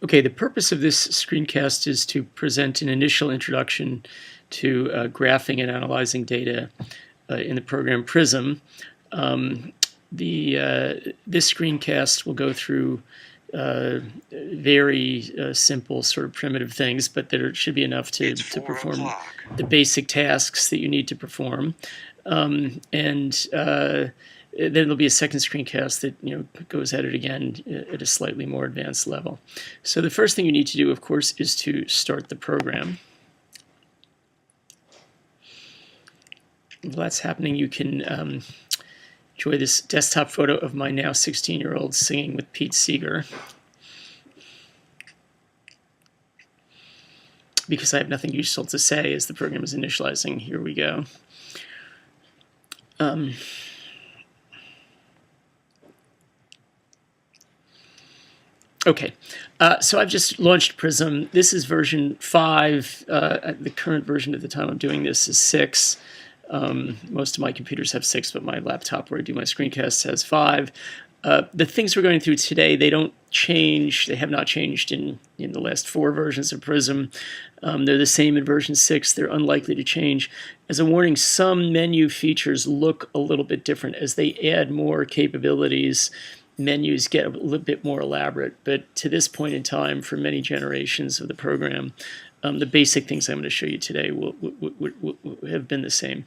Okay, the purpose of this screencast is to present an initial introduction to graphing and analyzing data in the program PRISM. This screencast will go through very simple, sort of primitive things, but there should be enough to perform the basic tasks that you need to perform. Then there'll be a second screencast that goes at it again at a slightly more advanced level. So the first thing you need to do, of course, is to start the program. While that's happening, you can enjoy this desktop photo of my now 16-year-old singing with Pete Seeger. Because I have nothing useful to say as the program is initializing, here we go. Okay, so I've just launched PRISM. This is version 5. The current version at the time I'm doing this is 6. Most of my computers have 6, but my laptop where I do my screencasts has 5. The things we're going through today, they don't change. They have not changed in the last 4 versions of PRISM. They're the same in version 6. They're unlikely to change. As a warning, some menu features look a little bit different. As they add more capabilities, menus get a little bit more elaborate, but to this point in time, for many generations of the program, the basic things I'm going to show you today will have been the same.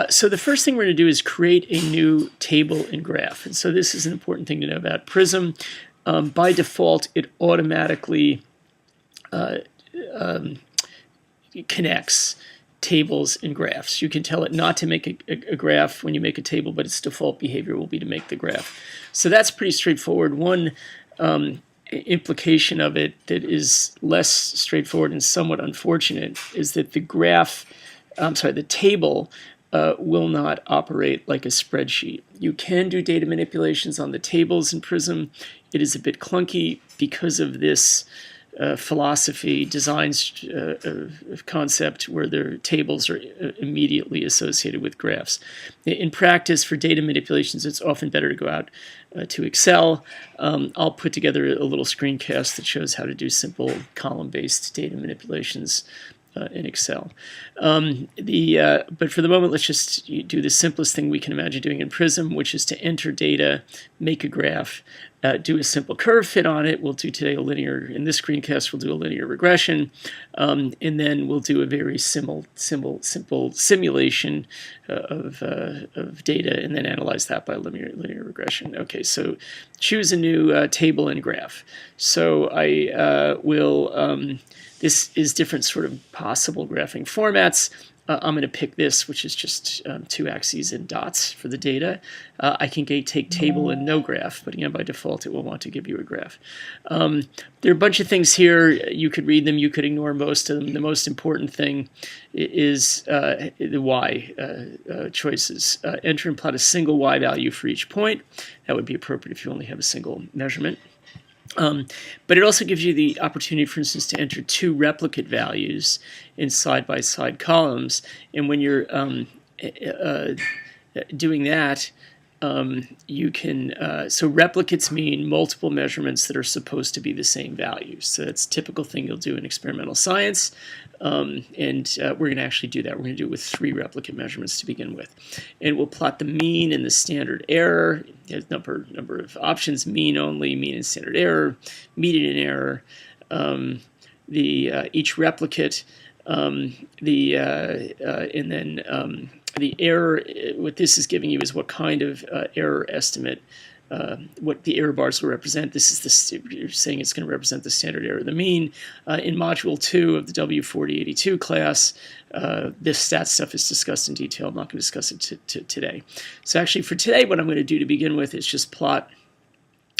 So the first thing we're going to do is create a new table and graph. And so this is an important thing to know about PRISM. By default, it automatically connects tables and graphs. You can tell it not to make a graph when you make a table, but its default behavior will be to make the graph. So that's pretty straightforward. One implication of it that is less straightforward and somewhat unfortunate is that the table will not operate like a spreadsheet. You can do data manipulations on the tables in PRISM. It is a bit clunky because of this philosophy, design concept where their tables are immediately associated with graphs. In practice, for data manipulations, it's often better to go out to Excel. I'll put together a little screencast that shows how to do simple column-based data manipulations in Excel. But for the moment, let's just do the simplest thing we can imagine doing in PRISM, which is to enter data, make a graph, do a simple curve fit on it. We'll do today in this screencast, we'll do a linear regression, and then we'll do a very simple simulation of data and then analyze that by linear regression. Okay, so choose a new table and graph. So I will... This is different sort of possible graphing formats. I'm going to pick this, which is just 2 axes and dots for the data. I can take table and no graph, but again, by default, it will want to give you a graph. There are a bunch of things here. You could read them. You could ignore most of them. The most important thing is the y choices. Enter and plot a single y value for each point. That would be appropriate if you only have a single measurement. But it also gives you the opportunity, for instance, to enter 2 replicate values in side-by-side columns. And when you're doing that, you can, so replicates mean multiple measurements that are supposed to be the same value. So that's a typical thing you'll do in experimental science. We're going to actually do that. We're going to do it with 3 replicate measurements to begin with. And we'll plot the mean and the standard error. There's number of options: mean only, mean and standard error, median and error, each replicate, and then the error. What this is giving you is what kind of error estimate, what the error bars will represent. This is you're saying it's going to represent the standard error, the mean. In Module 2 of the W4082 class, this stat stuff is discussed in detail. I'm not going to discuss it today. So actually for today, what I'm going to do to begin with is just plot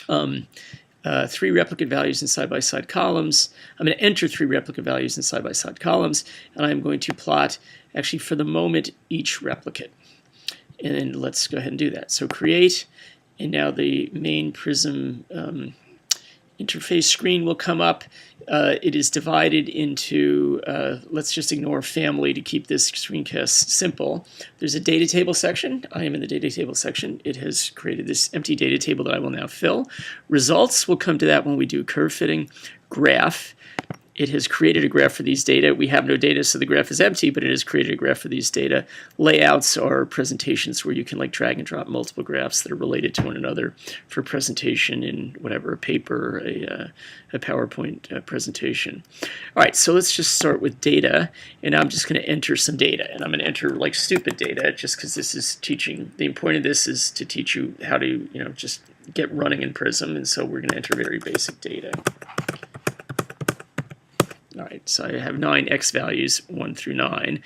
3 replicate values in side-by-side columns. I'm going to enter 3 replicate values in side-by-side columns, and I'm going to plot, actually for the moment, each replicate. And then let's go ahead and do that. So create. And now the main PRISM interface screen will come up. it is divided into, let's just ignore family to keep this screencast simple. There's a data table section. I am in the data table section. It has created this empty data table that I will now fill. Results, we'll come to that when we do curve fitting. Graph. It has created a graph for these data. We have no data, so the graph is empty, but it has created a graph for these data. Layouts are presentations where you can like drag and drop multiple graphs that are related to one another for presentation in whatever, a paper, a PowerPoint presentation. All right, so let's just start with data, and I'm just going to enter some data, and I'm going to enter like stupid data just because this is teaching. The point of this is to teach you how to, just get running in PRISM, and so we're going to enter very basic data. All right, so I have 9 x values, 1 through 9.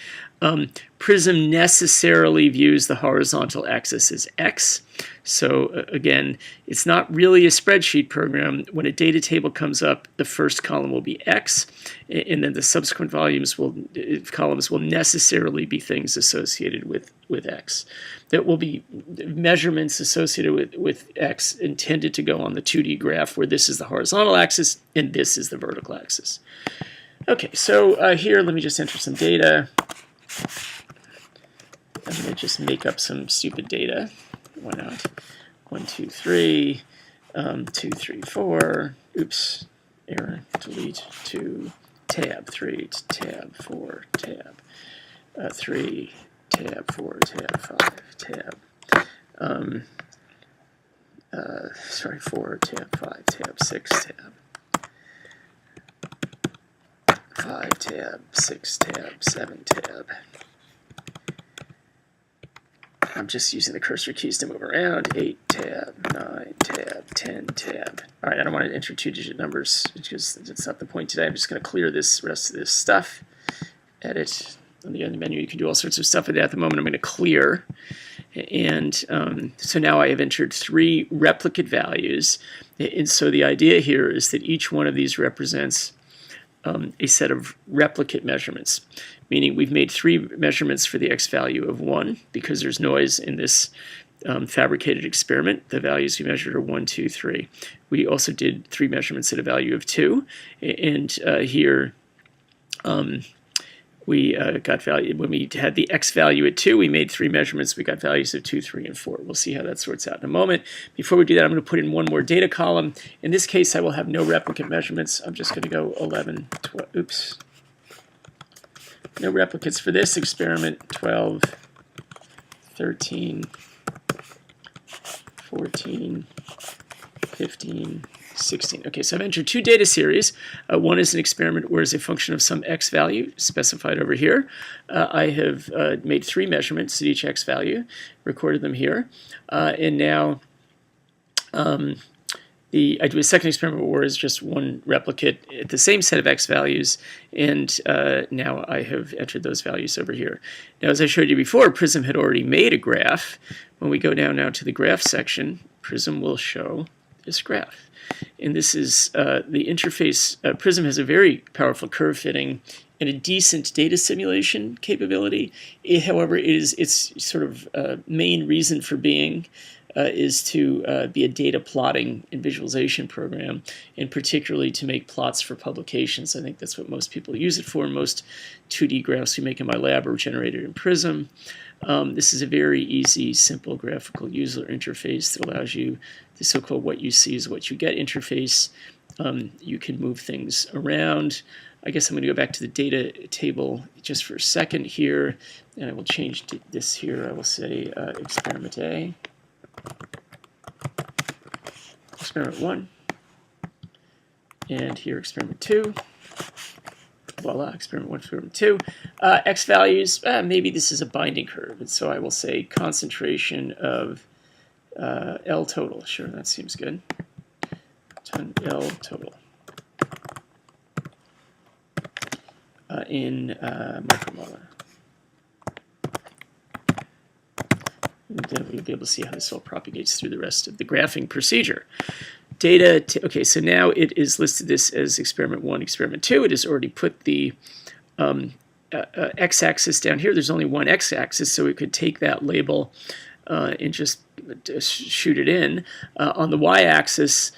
PRISM necessarily views the horizontal axis as x. So again, it's not really a spreadsheet program. When a data table comes up, the first column will be x, and then the subsequent columns will necessarily be things associated with x. That will be measurements associated with x intended to go on the 2D graph, where this is the horizontal axis and this is the vertical axis. Okay, so here, let me just enter some data. I'm going to just make up some stupid data. Why not? 1, 2, 3, 2, 3, 4. Oops, error, delete 2, tab 3, tab 4, tab 3, tab 4, tab 5, tab. 4, tab 5, tab 6, tab 5, tab 6, tab 7, tab. I'm just using the cursor keys to move around. 8, tab, 9, tab, 10, tab. All right, I don't want to enter 2-digit numbers because that's not the point today. I'm just going to clear this rest of this stuff. Edit. On the other menu, you can do all sorts of stuff with that. At the moment, I'm going to clear. And so now I have entered 3 replicate values. And so the idea here is that each one of these represents a set of replicate measurements, meaning we've made 3 measurements for the x value of 1 because there's noise in this fabricated experiment. The values we measured are 1, 2, 3. We also did 3 measurements at a value of 2, and here we got value. When we had the x value at 2, we made 3 measurements. We got values of 2, 3, and 4. We'll see how that sorts out in a moment. Before we do that, I'm going to put in one more data column. In this case, I will have no replicate measurements. I'm just going to go 11, 12. Oops. No replicates for this experiment. 12, 13, 14, 15, 16. Okay, so I've entered 2 data series. One is an experiment where as a function of some x value specified over here. I have made 3 measurements at each x value, recorded them here, and now I do a second experiment where it's just 1 replicate at the same set of x values, and now I have entered those values over here. Now, as I showed you before, PRISM had already made a graph. When we go down now to the graph section, PRISM will show this graph. And this is the interface. PRISM has a very powerful curve fitting and a decent data simulation capability. However, its sort of main reason for being is to be a data plotting and visualization program, and particularly to make plots for publications. I think that's what most people use it for. Most 2D graphs we make in my lab are generated in PRISM. This is a very easy, simple graphical user interface that allows you the so-called what you see is what you get interface. You can move things around. I guess I'm going to go back to the data table just for a second here, and I will change this here. I will say experiment A, experiment 1, and here experiment 2. Voila, experiment 1, experiment 2. X values, maybe this is a binding curve, and so I will say concentration of L total. Sure, that seems good. L total in micromolar. And then we'll be able to see how this all propagates through the rest of the graphing procedure. Data, okay, so now it is listed this as experiment 1, experiment 2. It has already put the x-axis down here. There's only one x-axis, so we could take that label and just shoot it in. On the y-axis,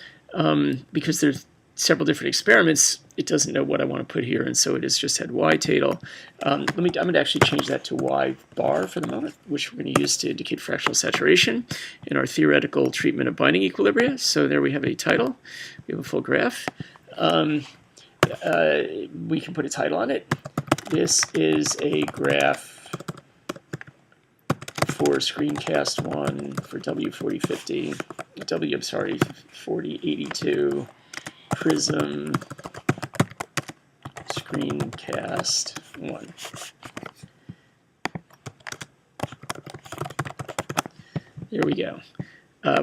because there's several different experiments, it doesn't know what I want to put here, and so it has just had y tail. I'm going to actually change that to y bar for the moment, which we're going to use to indicate fractional saturation in our theoretical treatment of binding equilibria. So there we have a title. We have a full graph. We can put a title on it. This is a graph for screencast 1 for W4050, I'm sorry, 4082, PRISM screencast 1. There we go.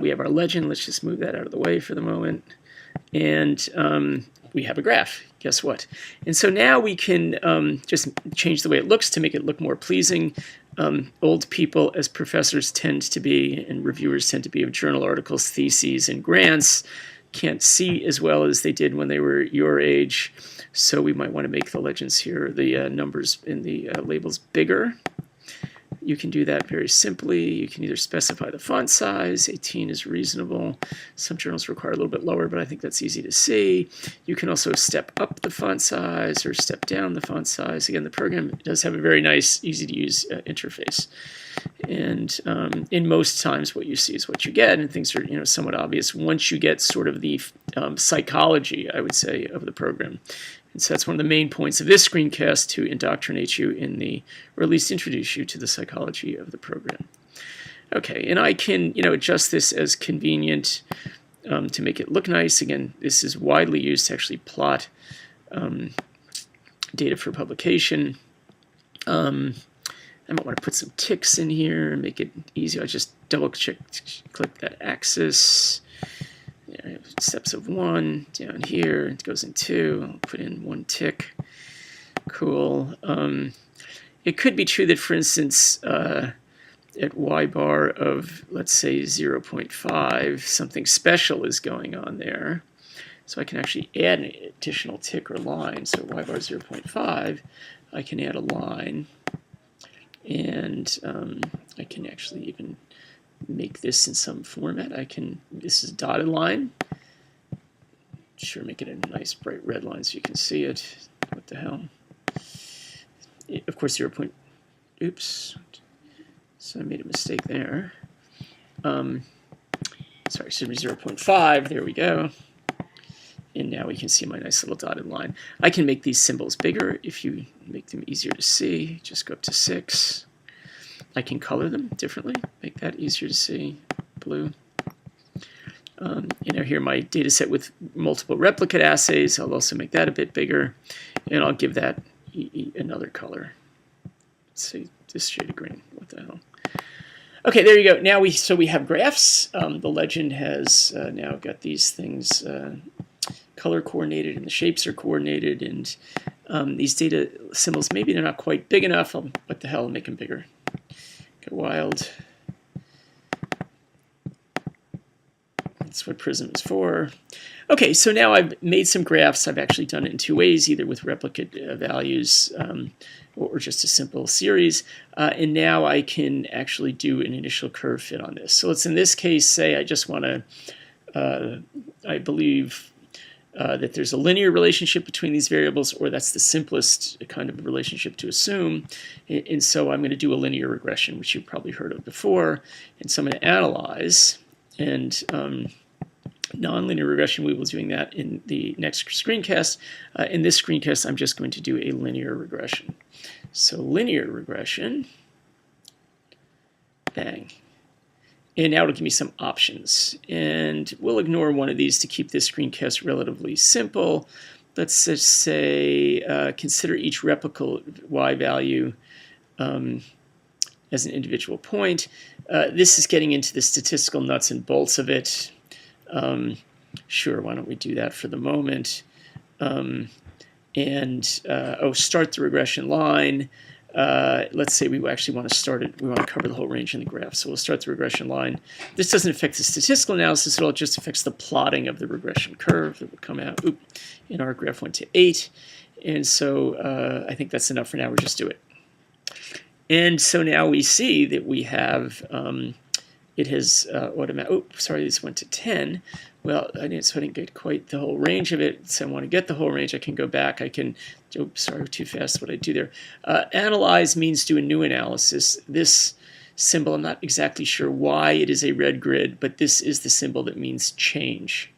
We have our legend. Let's just move that out of the way for the moment. And we have a graph. Guess what? And so now we can just change the way it looks to make it look more pleasing. Old people, as professors tend to be, and reviewers tend to be of journal articles, theses, and grants, can't see as well as they did when they were your age. So we might want to make the legends here, the numbers in the labels, bigger. You can do that very simply. You can either specify the font size. 18 is reasonable. Some journals require a little bit lower, but I think that's easy to see. You can also step up the font size or step down the font size. Again, the program does have a very nice, easy-to-use interface. And in most times, what you see is what you get, and things are somewhat obvious once you get sort of the psychology, I would say, of the program. And so that's one of the main points of this screencast, to indoctrinate you or at least introduce you to the psychology of the program. Okay, and I can adjust this as convenient to make it look nice. Again, this is widely used to actually plot data for publication. I might want to put some ticks in here and make it easy. I just click that axis. Yeah, steps of 1 down here. It goes in 2. I'll put in 1 tick. Cool. It could be true that, for instance, at y bar of, let's say, 0.5, something special is going on there. So I can actually add an additional tick or line. So at y bar 0.5, I can add a line. And I can actually even make this in some format. This is a dotted line. Sure, make it a nice bright red line so you can see it. What the hell? Of course, oops. So I made a mistake there. Sorry, excuse me, 0.5. There we go. And now we can see my nice little dotted line. I can make these symbols bigger if you make them easier to see. Just go up to 6. I can color them differently, make that easier to see, blue. Here my data set with multiple replicate assays. I'll also make that a bit bigger, and I'll give that another color. Let's see, this shade of green. What the hell? Okay, there you go. Now we have graphs. The legend has now got these things color coordinated, and the shapes are coordinated, and these data symbols, maybe they're not quite big enough. What the hell, make them bigger. Go wild. That's what PRISM is for. Okay, so now I've made some graphs. I've actually done it in 2 ways, either with replicate values or just a simple series. And now I can actually do an initial curve fit on this. So let's, in this case, say I just want to, I believe that there's a linear relationship between these variables, or that's the simplest kind of relationship to assume. And so I'm going to do a linear regression, which you've probably heard of before. And so I'm going to analyze, and nonlinear regression, we will be doing that in the next screencast. In this screencast, I'm just going to do a linear regression. So linear regression, bang. And now it'll give me some options. And we'll ignore one of these to keep this screencast relatively simple. Let's just say consider each replicable y value as an individual point. This is getting into the statistical nuts and bolts of it. Sure, why don't we do that for the moment? Start the regression line. Let's say we actually want to start it. We want to cover the whole range in the graph. So we'll start the regression line. This doesn't affect the statistical analysis at all. It just affects the plotting of the regression curve that will come out. Oop, and our graph went to 8. And so I think that's enough for now. We'll just do it. And so now we see that we have it has automatic. Oh, sorry, this went to 10. Well, so I didn't get quite the whole range of it. So I want to get the whole range. I can go back. I can. Oops, sorry, too fast. What I do there? Analyze means do a new analysis. This symbol, I'm not exactly sure why it is a red grid, but this is the symbol that means change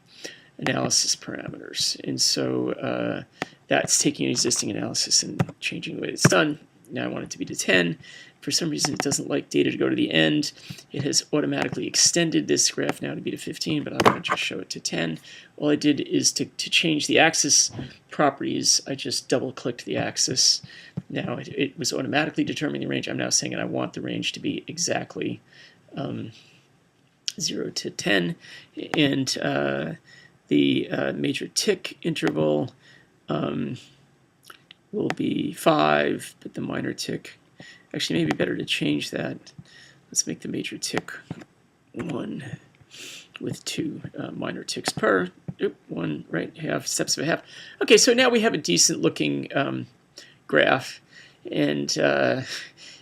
analysis parameters. And so that's taking an existing analysis and changing the way it's done. Now I want it to be to 10. For some reason, it doesn't like data to go to the end. It has automatically extended this graph now to be to 15, but I'm going to just show it to 10. All I did is to change the axis properties, I just double-clicked the axis. Now it was automatically determining the range. I'm now saying that I want the range to be exactly 0 to 10. And the major tick interval will be 5, but the minor tick, actually maybe better to change that. Let's make the major tick 1 with 2 minor ticks per. Oop, 1 right half, steps of a half. Okay, so now we have a decent looking graph, and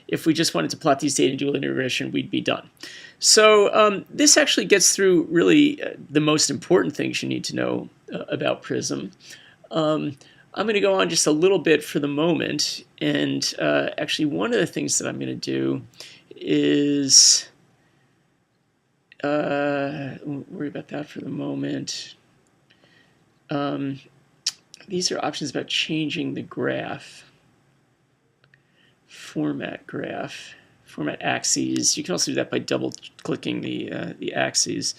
if we just wanted to plot these data in dual linear regression, we'd be done. So this actually gets through really the most important things you need to know about PRISM. I'm going to go on just a little bit for the moment, and actually one of the things that I'm going to do is won't worry about that for the moment. These are options about changing the graph. Format graph, format axes. You can also do that by double-clicking the axes.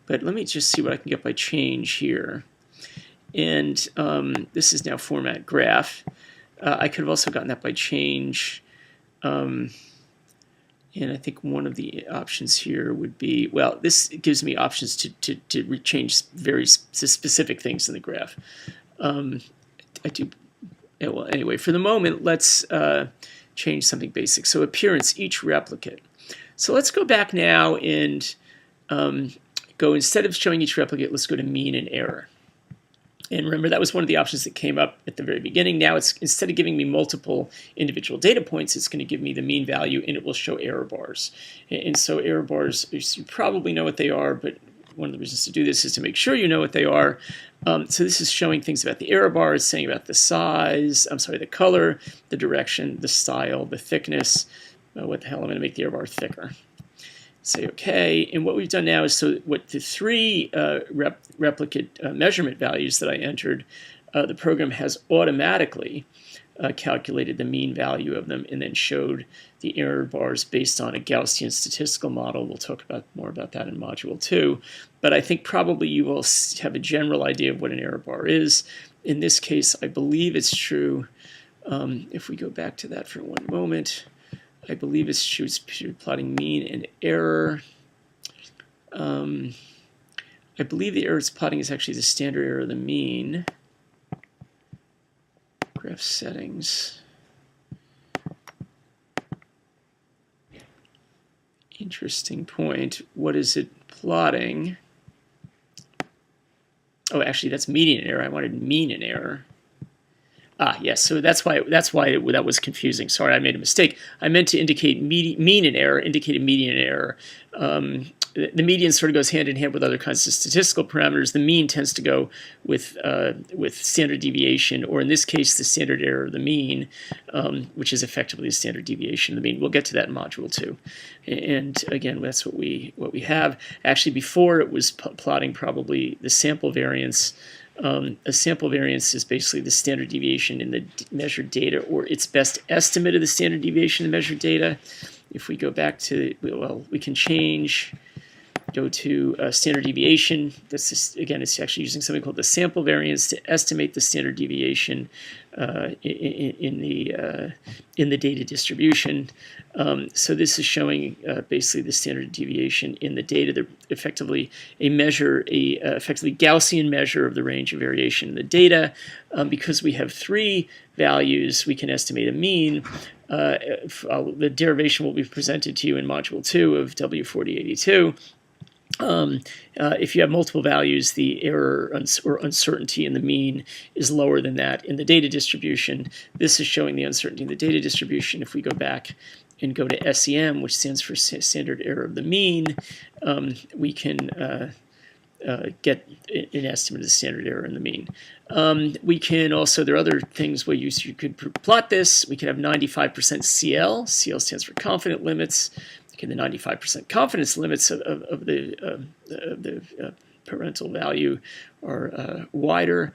But let me just see what I can get by change here. And this is now format graph. I could have also gotten that by change. And I think one of the options here would be, well, this gives me options to change very specific things in the graph. I do, well, anyway, for the moment, let's change something basic. So appearance, each replicate. So let's go back now and go, instead of showing each replicate, let's go to mean and error. And remember, that was one of the options that came up at the very beginning. Now, it's instead of giving me multiple individual data points, it's going to give me the mean value, and it will show error bars. And so error bars, you probably know what they are, but one of the reasons to do this is to make sure you know what they are. So this is showing things about the error bar. It's saying about the size, the color, the direction, the style, the thickness. What the hell, I'm going to make the error bar thicker. Say OK, and what we've done now is, so what the 3 replicate measurement values that I entered, the program has automatically calculated the mean value of them and then showed the error bars based on a Gaussian statistical model. We'll talk more about that in Module 2. But I think probably you will have a general idea of what an error bar is. In this case, I believe it's true. If we go back to that for one moment, I believe it's true. It's plotting mean and error. I believe the error it's plotting is actually the standard error of the mean. Graph settings. Interesting point. What is it plotting? Oh, actually, that's median error. I wanted mean and error. Ah, yes. So that's why that was confusing. Sorry, I made a mistake. I meant to indicate mean and error. Indicated median and error. The median sort of goes hand in hand with other kinds of statistical parameters. The mean tends to go with standard deviation, or in this case, the standard error of the mean, which is effectively the standard deviation of the mean. We'll get to that in Module 2. And again, that's what we have. Actually, before it was plotting probably the sample variance. A sample variance is basically the standard deviation in the measured data, or its best estimate of the standard deviation in the measured data. If we go back to, well, we can go to standard deviation. This is, again, it's actually using something called the sample variance to estimate the standard deviation in the data distribution. So this is showing basically the standard deviation in the data. They're effectively effectively Gaussian measure of the range of variation in the data. Because we have 3 values, we can estimate a mean. The derivation will be presented to you in Module 2 of W4082. If you have multiple values, the error or uncertainty in the mean is lower than that in the data distribution. This is showing the uncertainty in the data distribution. If we go back and go to SEM, which stands for standard error of the mean, we can get an estimate of the standard error in the mean. We can also, there are other things where you could plot this. We can have 95% CL. CL stands for confident limits. Okay, the 95% confidence limits of the parental value are wider.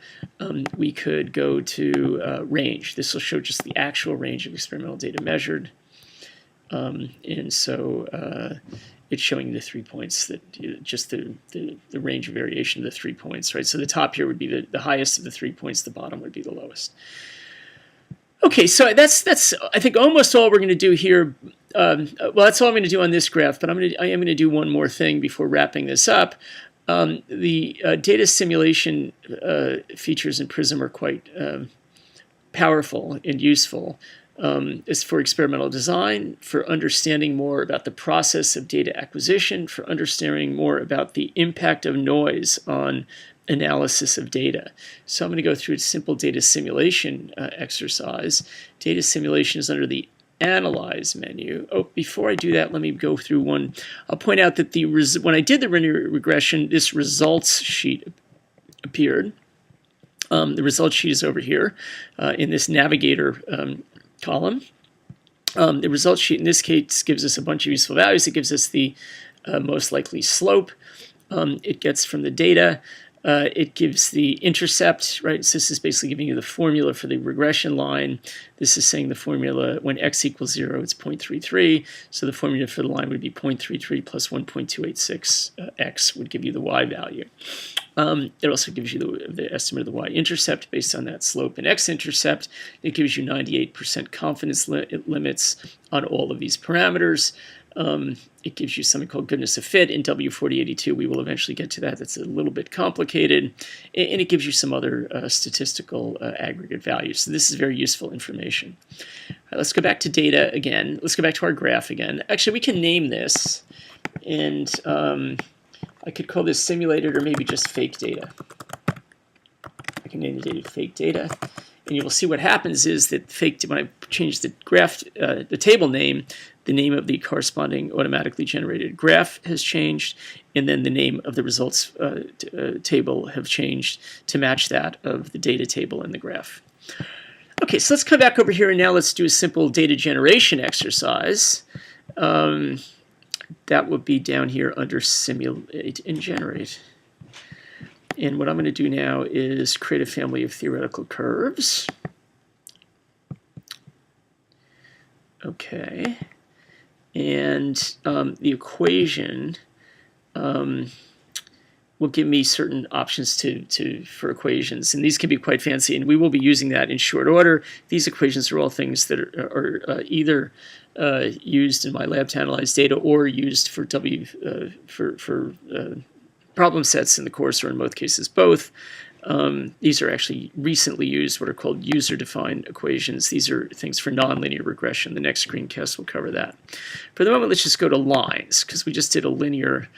We could go to range. This will show just the actual range of experimental data measured. And so it's showing the 3 points, that just the range of variation of the 3 points, right? So the top here would be the highest of the 3 points, the bottom would be the lowest. Okay, so that's I think almost all we're going to do here. Well, that's all I'm going to do on this graph, but I am going to do one more thing before wrapping this up. The data simulation features in PRISM are quite powerful and useful. Is for experimental design, for understanding more about the process of data acquisition, for understanding more about the impact of noise on analysis of data. So I'm going to go through a simple data simulation exercise. Data simulation is under the Analyze menu. Oh, before I do that, let me go through one. I'll point out that when I did the linear regression, this results sheet appeared. The results sheet is over here in this navigator column. The results sheet in this case gives us a bunch of useful values. It gives us the most likely slope it gets from the data. It gives the intercept, right? So this is basically giving you the formula for the regression line. This is saying the formula when x equals 0, it's 0.33. So the formula for the line would be 0.33 plus 1.286x would give you the y value. It also gives you the estimate of the y-intercept based on that slope and x-intercept. It gives you 98% confidence limits on all of these parameters. It gives you something called goodness of fit in W4082. We will eventually get to that. That's a little bit complicated. And it gives you some other statistical aggregate values. So this is very useful information. All right, let's go back to data again. Let's go back to our graph again. Actually, we can name this. And I could call this simulated or maybe just fake data. I can name the data fake data. And you will see what happens is that when I change the graph, the table name, the name of the corresponding automatically generated graph has changed, and then the name of the results table have changed to match that of the data table in the graph. Okay, so let's come back over here and now let's do a simple data generation exercise. That would be down here under Simulate and Generate. And what I'm going to do now is create a family of theoretical curves. Okay. And the equation will give me certain options for equations. And these can be quite fancy, and we will be using that in short order. These equations are all things that are either used in my lab to analyze data or used for problem sets in the course, or in most cases both. These are actually recently used, what are called user-defined equations. These are things for nonlinear regression. The next screencast will cover that. For the moment, let's just go to lines, because we just did a linear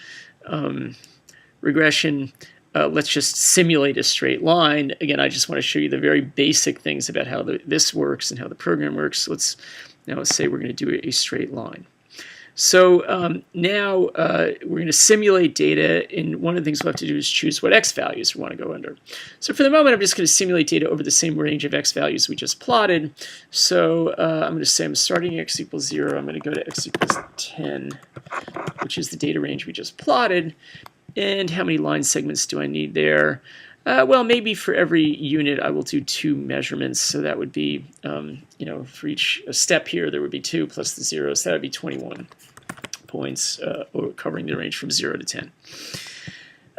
regression. Let's just simulate a straight line. Again, I just want to show you the very basic things about how this works and how the program works. So let's say we're going to do a straight line. So now we're going to simulate data, and one of the things we'll have to do is choose what x values we want to go under. So for the moment, I'm just going to simulate data over the same range of x values we just plotted. So I'm going to say I'm starting x equals 0. I'm going to go to x equals 10, which is the data range we just plotted. And how many line segments do I need there? Well, maybe for every unit, I will do 2 measurements. So that would be, for each step here, there would be 2 plus the 0. So that would be 21 points, covering the range from 0 to 10.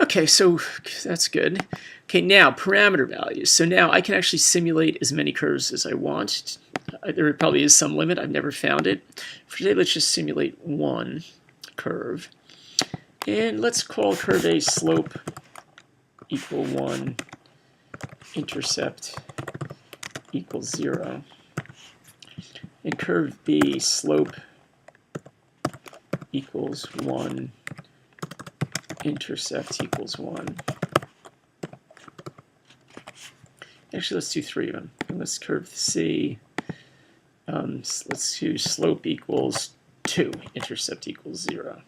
Okay, so that's good. Okay, now parameter values. So now I can actually simulate as many curves as I want. There probably is some limit. I've never found it. For today, let's just simulate one curve. And let's call curve A slope equal 1, intercept equals 0. And curve B slope equals 1, intercept equals 1. Actually, let's do 3 of them. And let's curve C. Let's do slope equals 2, intercept equals 0.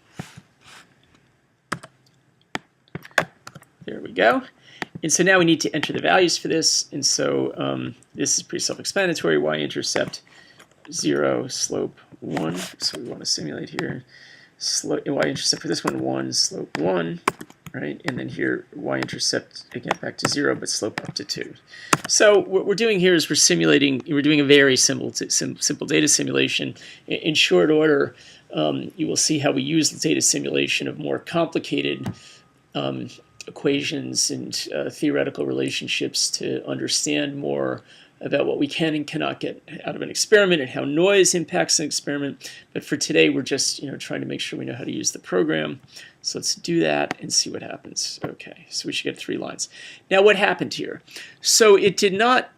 There we go. And so now we need to enter the values for this. And so this is pretty self-explanatory. Y-intercept 0, slope 1. So we want to simulate here. Y-intercept for this one, 1, slope 1. Right? And then here, y-intercept, again, back to 0, but slope up to 2. So what we're doing here is we're doing a very simple data simulation. In short order, you will see how we use the data simulation of more complicated equations and theoretical relationships to understand more about what we can and cannot get out of an experiment and how noise impacts an experiment. But for today, we're just trying to make sure we know how to use the program. So let's do that and see what happens. Okay, so we should get 3 lines. Now what happened here? So it did not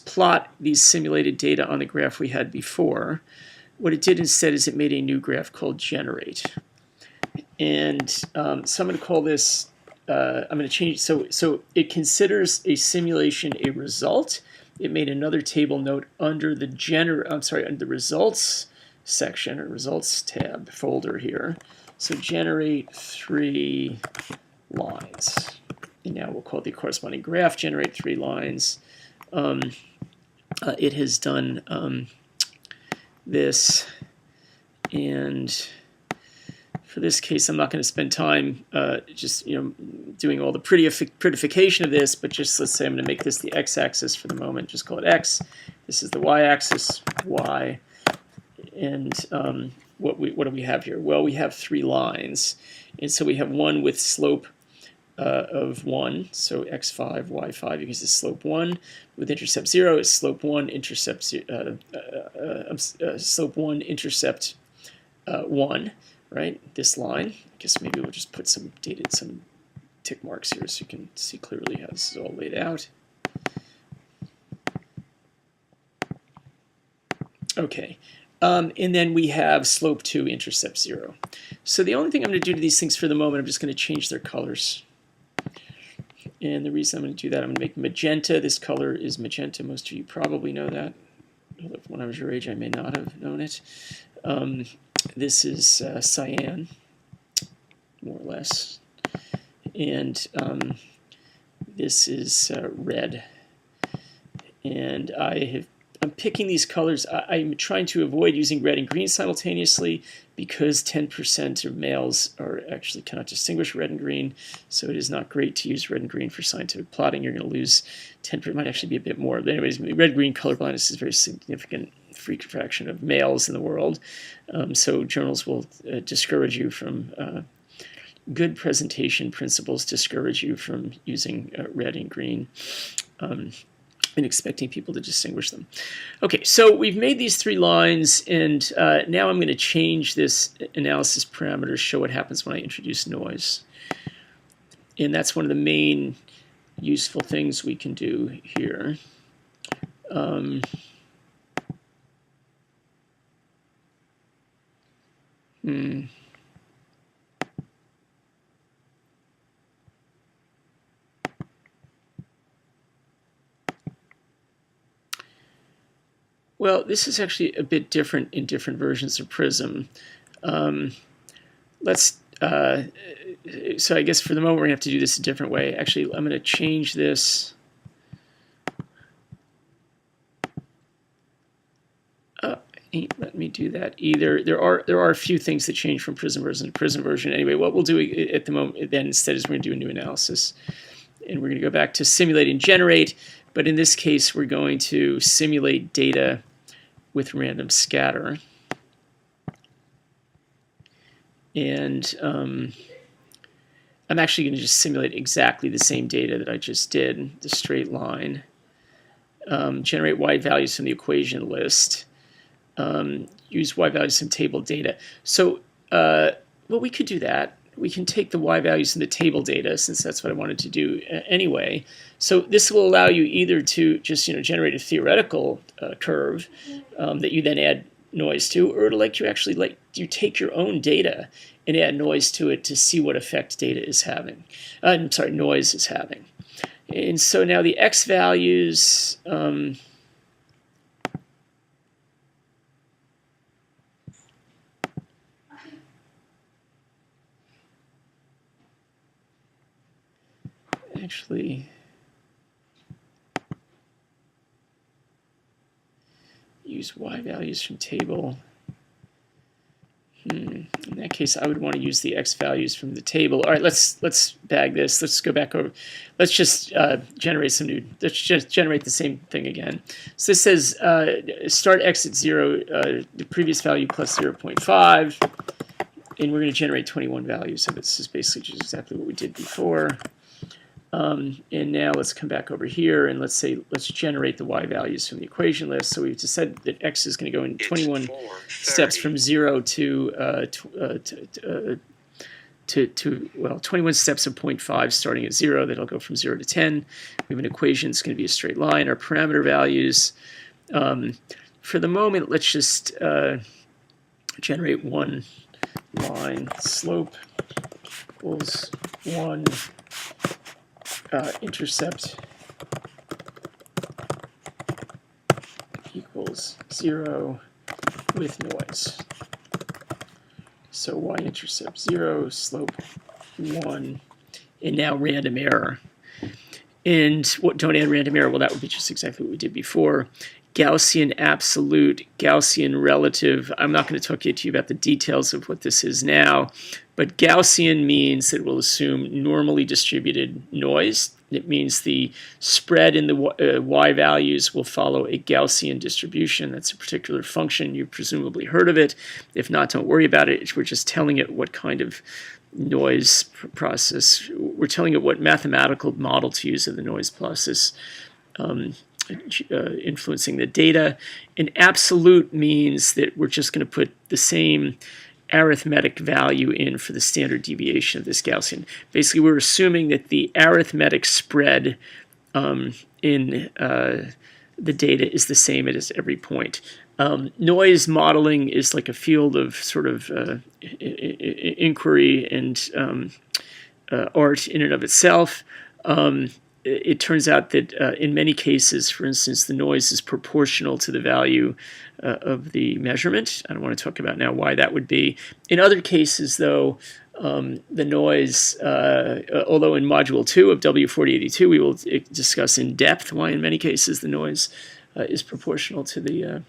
plot these simulated data on the graph we had before. What it did instead is it made a new graph called generate. And so I'm going to call this, I'm going to change, so it considers a simulation a result. It made another table note under the under the results section or results tab folder here. So generate 3 lines. And now we'll call the corresponding graph generate 3 lines. It has done this, and for this case, I'm not going to spend time just doing all the prettification of this, but just let's say I'm going to make this the x-axis for the moment. Just call it x. This is the y-axis, y, and what do we have here? Well, we have 3 lines, and so we have one with slope of 1, so x5, y5 because it's slope 1. With intercept 0, it's slope 1, intercept slope 1, intercept 1. Right, this line. I guess maybe we'll just put some tick marks here so you can see clearly how this is all laid out. Okay, and then we have slope 2, intercept 0. So the only thing I'm going to do to these things for the moment, I'm just going to change their colors. And the reason I'm going to do that, I'm going to make magenta. This color is magenta. Most of you probably know that. When I was your age, I may not have known it. This is cyan, more or less, and this is red. And I'm picking these colors. I'm trying to avoid using red and green simultaneously because 10% of males actually cannot distinguish red and green. So it is not great to use red and green for scientific plotting. You're going to lose 10%. It might actually be a bit more. But anyways, red-green color blindness is a very significant freak fraction of males in the world. So journals will discourage you from good presentation principles, discourage you from using red and green. And expecting people to distinguish them. Okay, so we've made these 3 lines, and now I'm going to change this analysis parameter, show what happens when I introduce noise. And that's one of the main useful things we can do here. Well, this is actually a bit different in different versions of PRISM. So I guess for the moment we're going to have to do this a different way. Actually, I'm going to change this. Ain't let me do that either. There are a few things that change from PRISM version to PRISM version. Anyway, what we'll do at the moment then instead is we're going to do a new analysis. And we're going to go back to simulate and generate. But in this case, we're going to simulate data with random scatter. And I'm actually going to just simulate exactly the same data that I just did, the straight line. Generate y values from the equation list. Use y values from table data. So, well, we could do that. We can take the y values from the table data, since that's what I wanted to do anyway. So this will allow you either to just generate a theoretical curve that you then add noise to, or it'll let you actually let you take your own data and add noise to it to see what effect data is having. I'm sorry, noise is having. And so now the x values, actually use y values from table. In that case, I would want to use the x values from the table. All right, let's bag this. Let's go back over. Let's just generate some new. Let's just generate the same thing again. So this says start x at 0, the previous value plus 0.5, and we're going to generate 21 values. So this is basically just exactly what we did before. And now let's come back over here and let's generate the y values from the equation list. So we've just said that x is going to go in 21 steps from 0 to 21 steps of 0.5 starting at 0. That'll go from 0 to 10. We have an equation. It's going to be a straight line. Our parameter values, for the moment, let's just generate one line. Slope equals 1. Intercept equals 0 with noise. So y-intercept 0, slope 1, and now random error. And don't add random error. Well, that would be just exactly what we did before. Gaussian absolute, Gaussian relative. I'm not going to talk to you about the details of what this is now, but Gaussian means that it will assume normally distributed noise. It means the spread in the y values will follow a Gaussian distribution. That's a particular function. You've presumably heard of it. If not, don't worry about it. We're just telling it what kind of noise process. We're telling it what mathematical model to use of the noise process. Influencing the data. And absolute means that we're just going to put the same arithmetic value in for the standard deviation of this Gaussian. Basically, we're assuming that the arithmetic spread in the data is the same at every point. Noise modeling is like a field of sort of inquiry and art in and of itself. It turns out that in many cases, for instance, the noise is proportional to the value of the measurement. I don't want to talk about now why that would be. In other cases, though, the noise, although in Module 2 of W4082 we will discuss in depth why in many cases the noise is proportional to the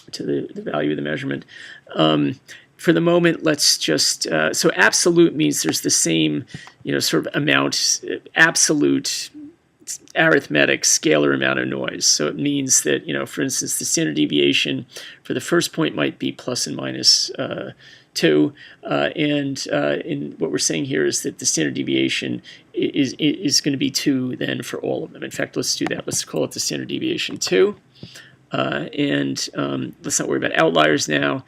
value of the measurement. For the moment, let's just, so absolute means there's the same, sort of amount, absolute arithmetic scalar amount of noise. So it means that, for instance, the standard deviation for the first point might be plus and minus 2. And in what we're saying here is that the standard deviation is going to be 2 then for all of them. In fact, let's do that. Let's call it the standard deviation 2. And let's not worry about outliers now.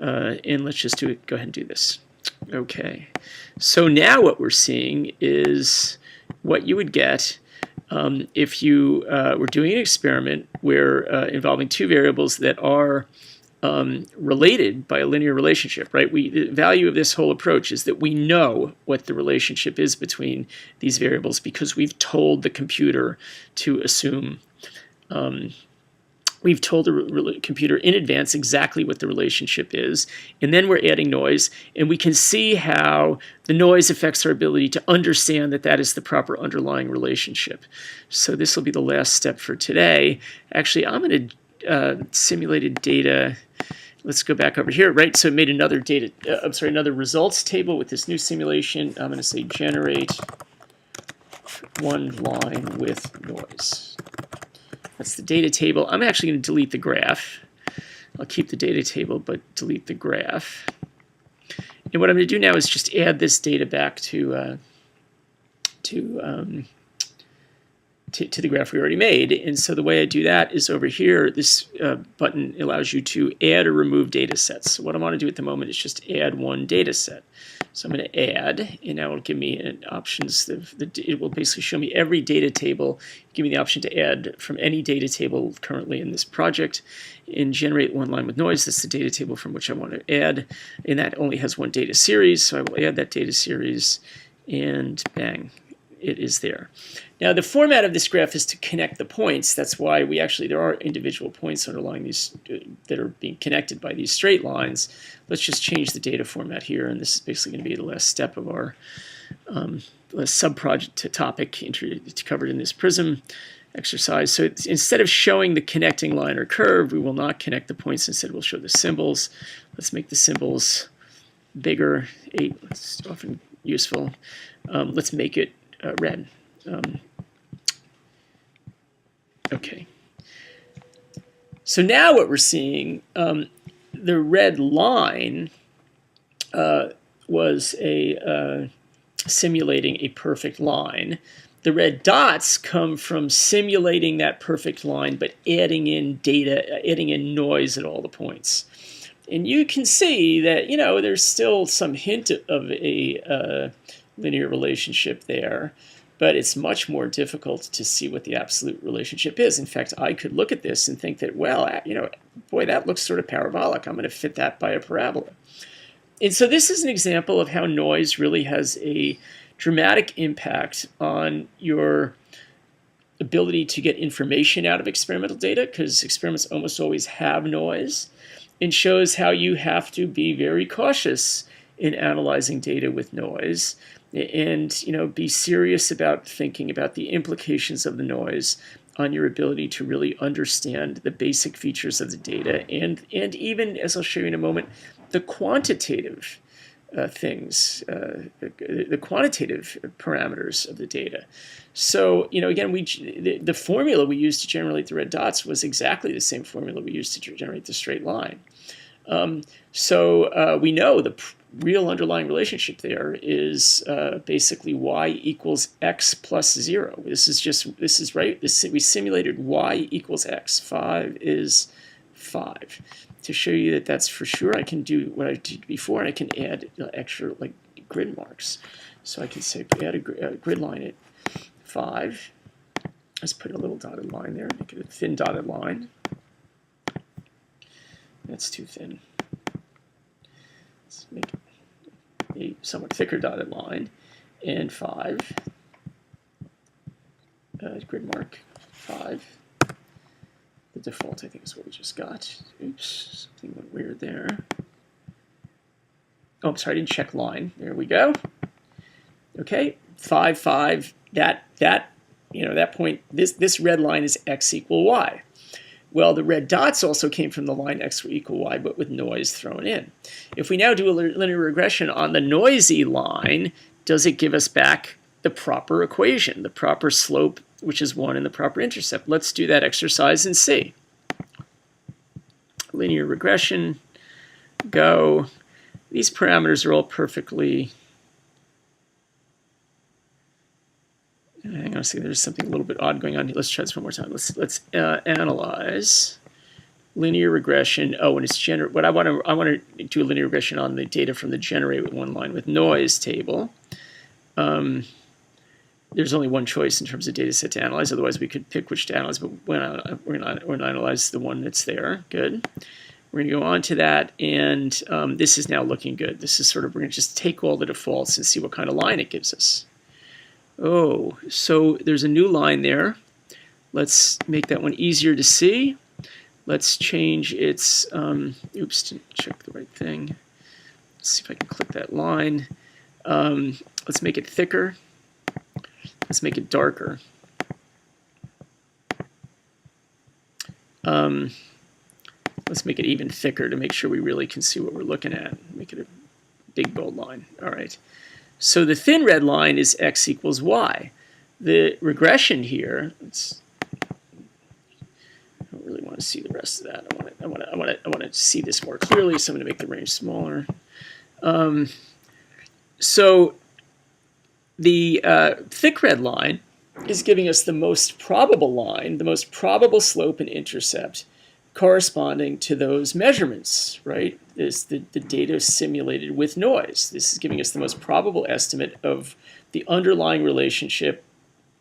And let's just do it. Go ahead and do this. Okay. So now what we're seeing is what you would get if you were doing an experiment where involving two variables that are related by a linear relationship, right? The value of this whole approach is that we know what the relationship is between these variables because we've told the computer to assume. We've told the computer in advance exactly what the relationship is, and then we're adding noise, and we can see how the noise affects our ability to understand that that is the proper underlying relationship. So this will be the last step for today. Actually, I'm going to simulated data. Let's go back over here, right? So it made another another results table with this new simulation. I'm going to say generate one line with noise. That's the data table. I'm actually going to delete the graph. I'll keep the data table, but delete the graph. And what I'm going to do now is just add this data back to the graph we already made. And so the way I do that is over here. This button allows you to add or remove data sets. So what I want to do at the moment is just add one data set. So I'm going to add, and now it'll give me options. It will basically show me every data table, give me the option to add from any data table currently in this project, and generate one line with noise. That's the data table from which I want to add, and that only has one data series, so I will add that data series, and bang, it is there. Now the format of this graph is to connect the points. That's why there are individual points underlying these that are being connected by these straight lines. Let's just change the data format here, and this is basically going to be the last step of our sub-project topic covered in this PRISM exercise. So instead of showing the connecting line or curve, we will not connect the points. Instead, we'll show the symbols. Let's make the symbols bigger. 8, it's often useful. Let's make it red. Okay. So now what we're seeing, the red line was simulating a perfect line. The red dots come from simulating that perfect line, but adding in noise at all the points. And you can see that, there's still some hint of a linear relationship there, but it's much more difficult to see what the absolute relationship is. In fact, I could look at this and think that, well, boy, that looks sort of parabolic. I'm going to fit that by a parabola. And so this is an example of how noise really has a dramatic impact on your ability to get information out of experimental data, because experiments almost always have noise, and shows how you have to be very cautious in analyzing data with noise, and be serious about thinking about the implications of the noise on your ability to really understand the basic features of the data, and even, as I'll show you in a moment, the quantitative things, the quantitative parameters of the data. So, again, the formula we used to generate the red dots was exactly the same formula we used to generate the straight line. So we know the real underlying relationship there is basically y equals x plus 0. We simulated y equals x. 5 is 5. To show you that that's for sure, I can do what I did before, and I can add extra grid marks. So I can say add a grid line at 5. Let's put a little dotted line there, make it a thin dotted line. That's too thin. Let's make it a somewhat thicker dotted line, and 5. Grid mark 5. The default, I think, is what we just got. Oops, something went weird there. Oh, I'm sorry, I didn't check line. There we go. Okay, 5, 5. That point. This red line is x equal y. Well, the red dots also came from the line x equal y, but with noise thrown in. If we now do a linear regression on the noisy line, does it give us back the proper equation, the proper slope, which is 1, and the proper intercept? Let's do that exercise and see. Linear regression, go. These parameters are all perfectly... Hang on a second, there's something a little bit odd going on here. Let's try this one more time. Let's analyze linear regression. Oh, and it's what I want to do a linear regression on the data from the generate with one line with noise table. There's only one choice in terms of data set to analyze. Otherwise, we could pick which to analyze, but we're going to analyze the one that's there. Good. We're going to go on to that, and this is now looking good. This is we're going to just take all the defaults and see what kind of line it gives us. Oh, so there's a new line there. Let's make that one easier to see. Let's change its, oops, didn't check the right thing. Let's see if I can click that line. Let's make it thicker. Let's make it darker. Let's make it even thicker to make sure we really can see what we're looking at. Make it a big bold line. All right. So the thin red line is x equals y. The regression here, I don't really want to see the rest of that. I want to see this more clearly, so I'm going to make the range smaller. So the thick red line is giving us the most probable line, the most probable slope and intercept, corresponding to those measurements, right? Is the data simulated with noise. This is giving us the most probable estimate of the underlying relationship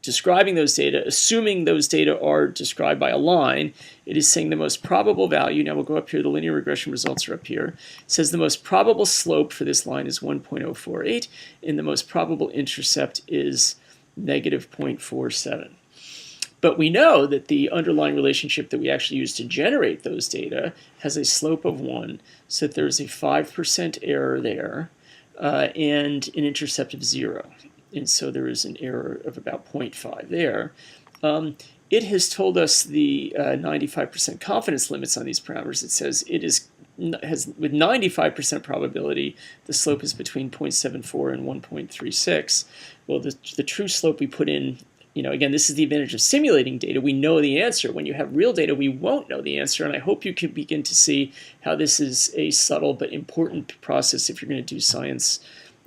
describing those data, assuming those data are described by a line. It is saying the most probable value, now we'll go up here, the linear regression results are up here. It says the most probable slope for this line is 1.048, and the most probable intercept is negative 0.47. But we know that the underlying relationship that we actually use to generate those data has a slope of 1, so that there's a 5% error there, and an intercept of 0. And so there is an error of about 0.5 there. It has told us the 95% confidence limits on these parameters. It says it has with 95% probability the slope is between 0.74 and 1.36. Well, the true slope we put in, again, this is the advantage of simulating data. We know the answer. When you have real data, we won't know the answer, and I hope you can begin to see how this is a subtle but important process if you're going to do science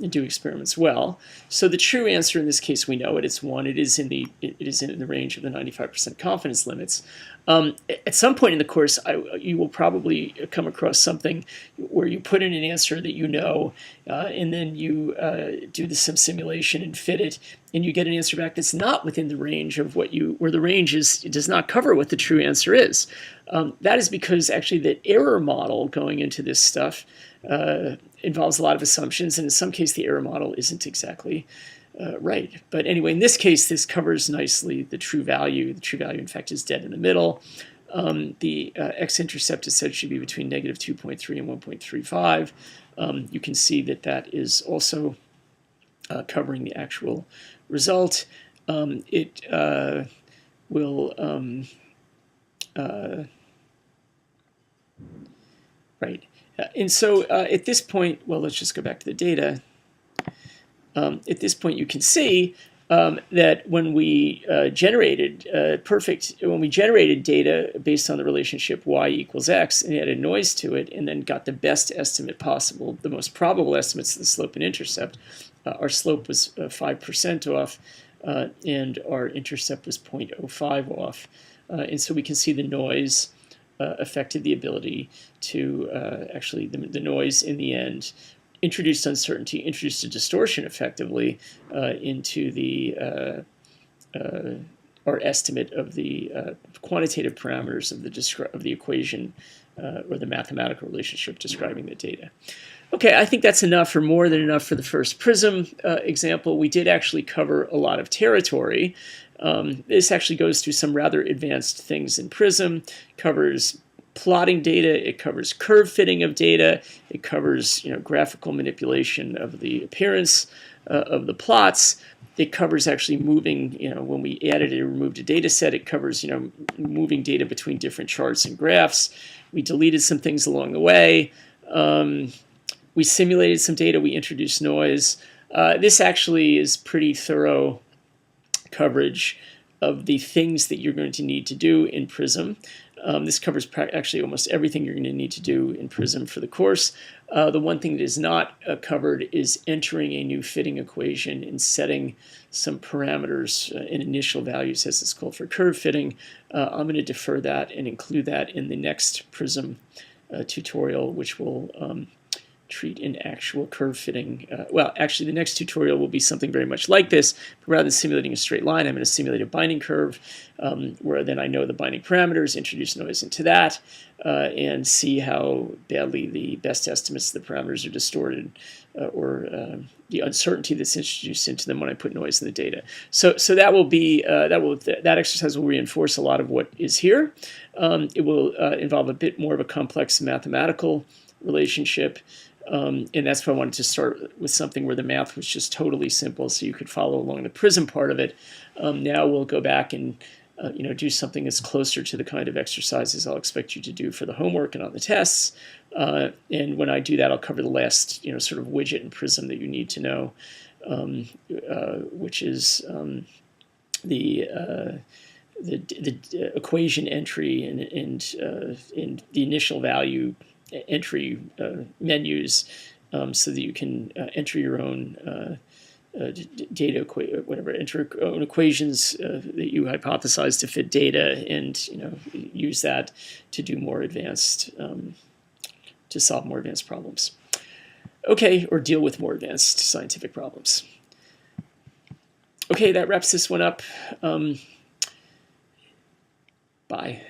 and do experiments well. So the true answer in this case, we know it. It's 1. It is in the range of the 95% confidence limits. At some point in the course, you will probably come across something where you put in an answer that you know, and then you do some simulation and fit it, and you get an answer back that's not within the range of where the range does not cover what the true answer is. That is because actually the error model going into this stuff involves a lot of assumptions, and in some case the error model isn't exactly right. But anyway, in this case, this covers nicely the true value. The true value, in fact, is dead in the middle. The x-intercept is said should be between negative 2.3 and 1.35. You can see that that is also covering the actual result. It will right. And so at this point, well, let's just go back to the data. At this point, you can see that when we generated data based on the relationship y equals x and added noise to it, and then got the best estimate possible, the most probable estimates of the slope and intercept, our slope was 5% off, and our intercept was 0.05 off. And so we can see the noise affected the ability to actually, the noise in the end introduced uncertainty, introduced a distortion effectively into the our estimate of the quantitative parameters of the equation or the mathematical relationship describing the data. Okay, I think that's enough, or more than enough, for the first PRISM example. We did actually cover a lot of territory. This actually goes through some rather advanced things in PRISM, covers plotting data, it covers curve fitting of data, it covers graphical manipulation of the appearance of the plots. It covers actually moving, when we added or removed a data set, it covers, moving data between different charts and graphs. We deleted some things along the way. We simulated some data, we introduced noise. This actually is pretty thorough coverage of the things that you're going to need to do in PRISM. This covers actually almost everything you're going to need to do in PRISM for the course. The one thing that is not covered is entering a new fitting equation and setting some parameters in initial values, as it's called, for curve fitting. I'm going to defer that and include that in the next PRISM tutorial, which will treat an actual curve fitting. Well, actually, the next tutorial will be something very much like this, but rather than simulating a straight line, I'm going to simulate a binding curve, where then I know the binding parameters, introduce noise into that, and see how badly the best estimates of the parameters are distorted, or the uncertainty that's introduced into them when I put noise in the data. So that will be that exercise will reinforce a lot of what is here. It will involve a bit more of a complex mathematical relationship. And that's why I wanted to start with something where the math was just totally simple, so you could follow along the PRISM part of it. Now we'll go back and do something that's closer to the kind of exercises I'll expect you to do for the homework and on the tests. And when I do that, I'll cover the last sort of widget in PRISM that you need to know, which is the equation entry and the initial value entry menus, so that you can enter your own data whatever equations that you hypothesize to fit data, and use that to do more advanced to solve more advanced problems. Okay, or deal with more advanced scientific problems. Okay, that wraps this one up. Bye.